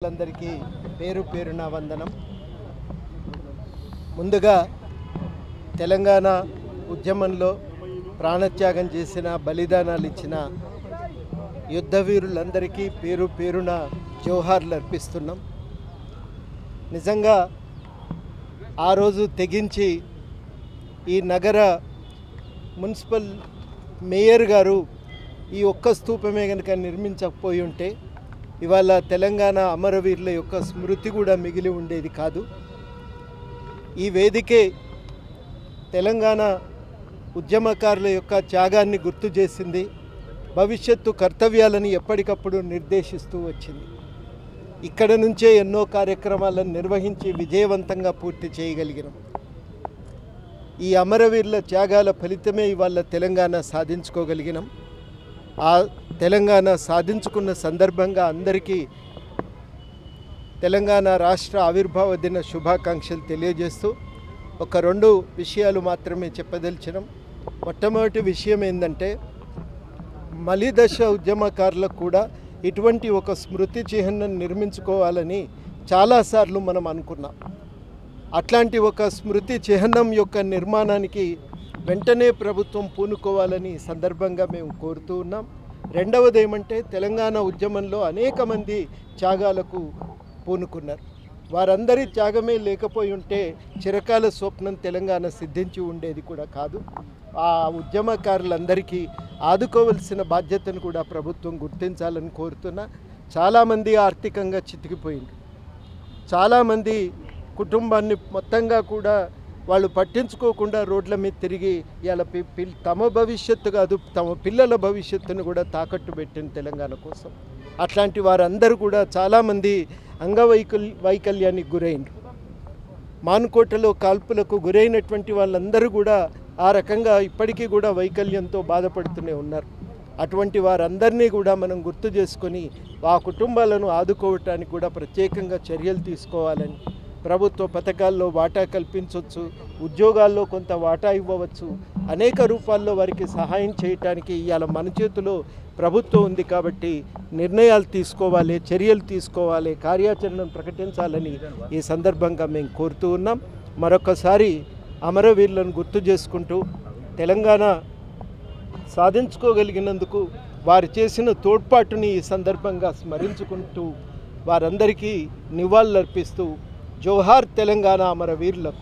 అందరికీ పేరు పేరున వందనం. ముందుగా తెలంగాణ ఉద్యమంలో ప్రాణత్యాగం చేసిన బలిదానాలు ఇచ్చిన యుద్ధవీరులందరికీ పేరు పేరున జోహార్లు అర్పిస్తున్నాం. నిజంగా ఆ రోజు తెగించి ఈ నగర మున్సిపల్ మేయర్ గారు ఈ ఒక్క స్తూపమే కనుక నిర్మించకపోయి ఉంటే ఇవాళ తెలంగాణ అమరవీరుల యొక్క స్మృతి కూడా మిగిలి ఉండేది కాదు. ఈ వేదికే తెలంగాణ ఉద్యమకారుల యొక్క త్యాగాన్ని గుర్తు చేసింది, భవిష్యత్తు కర్తవ్యాలను ఎప్పటికప్పుడు నిర్దేశిస్తూ వచ్చింది. ఇక్కడ నుంచే ఎన్నో కార్యక్రమాలను నిర్వహించి విజయవంతంగా పూర్తి చేయగలిగినాం. ఈ అమరవీరుల త్యాగాల ఫలితమే ఇవాళ తెలంగాణ సాధించుకోగలిగినాం. ఆ తెలంగాణ సాధించుకున్న సందర్భంగా అందరికీ తెలంగాణ రాష్ట్ర ఆవిర్భావ దిన శుభాకాంక్షలు తెలియజేస్తూ ఒక రెండు విషయాలు మాత్రమే చెప్పదలిచినాం. మొట్టమొదటి విషయం ఏంటంటే, మలిదశ ఉద్యమకారులకు కూడా ఇటువంటి ఒక స్మృతి చిహ్నం నిర్మించుకోవాలని చాలాసార్లు మనం అనుకున్నాం. అట్లాంటి ఒక స్మృతి చిహ్నం యొక్క నిర్మాణానికి వెంటనే ప్రభుత్వం పూనుకోవాలని సందర్భంగా మేము కోరుతూ ఉన్నాం. రెండవది ఏమంటే, తెలంగాణ ఉద్యమంలో అనేక మంది త్యాగాలకు పూనుకున్నారు. వారందరి త్యాగమే లేకపోయి ఉంటే చిరకాల స్వప్నం తెలంగాణ సిద్ధించి ఉండేది కూడా కాదు. ఆ ఉద్యమకారులందరికీ ఆదుకోవలసిన బాధ్యతను కూడా ప్రభుత్వం గుర్తించాలని కోరుతున్నా. చాలామంది ఆర్థికంగా చితికిపోయింది. చాలామంది కుటుంబాన్ని మొత్తంగా కూడా వాళ్ళు పట్టించుకోకుండా రోడ్ల మీద తిరిగి ఇలా తమ భవిష్యత్తు కాదు, తమ పిల్లల భవిష్యత్తును కూడా తాకట్టు పెట్టింది తెలంగాణ కోసం. అట్లాంటి వారందరూ కూడా చాలామంది వైకల్యానికి గురైండ్రు. మానుకోటలో కాల్పులకు గురైనటువంటి వాళ్ళందరూ కూడా ఆ రకంగా ఇప్పటికీ కూడా వైకల్యంతో బాధపడుతూనే ఉన్నారు. అటువంటి వారందరినీ కూడా మనం గుర్తు చేసుకొని ఆ కుటుంబాలను ఆదుకోవటానికి కూడా ప్రత్యేకంగా చర్యలు తీసుకోవాలని, ప్రభుత్వ పథకాల్లో వాటా కల్పించవచ్చు, ఉద్యోగాల్లో కొంత వాటా ఇవ్వవచ్చు, అనేక రూపాల్లో వారికి సహాయం చేయటానికి ఇవాళ మన చేతిలో ప్రభుత్వం ఉంది. కాబట్టి నిర్ణయాలు తీసుకోవాలి, చర్యలు తీసుకోవాలి, కార్యాచరణను ప్రకటించాలని ఈ సందర్భంగా మేము కోరుతూ ఉన్నాం. మరొకసారి అమరవీరులను గుర్తు చేసుకుంటూ తెలంగాణ సాధించుకోగలిగినందుకు వారు చేసిన తోడ్పాటుని ఈ సందర్భంగా స్మరించుకుంటూ వారందరికీ నివాళులర్పిస్తూ జోహార్ తెలంగాణ అమరవీరులకు.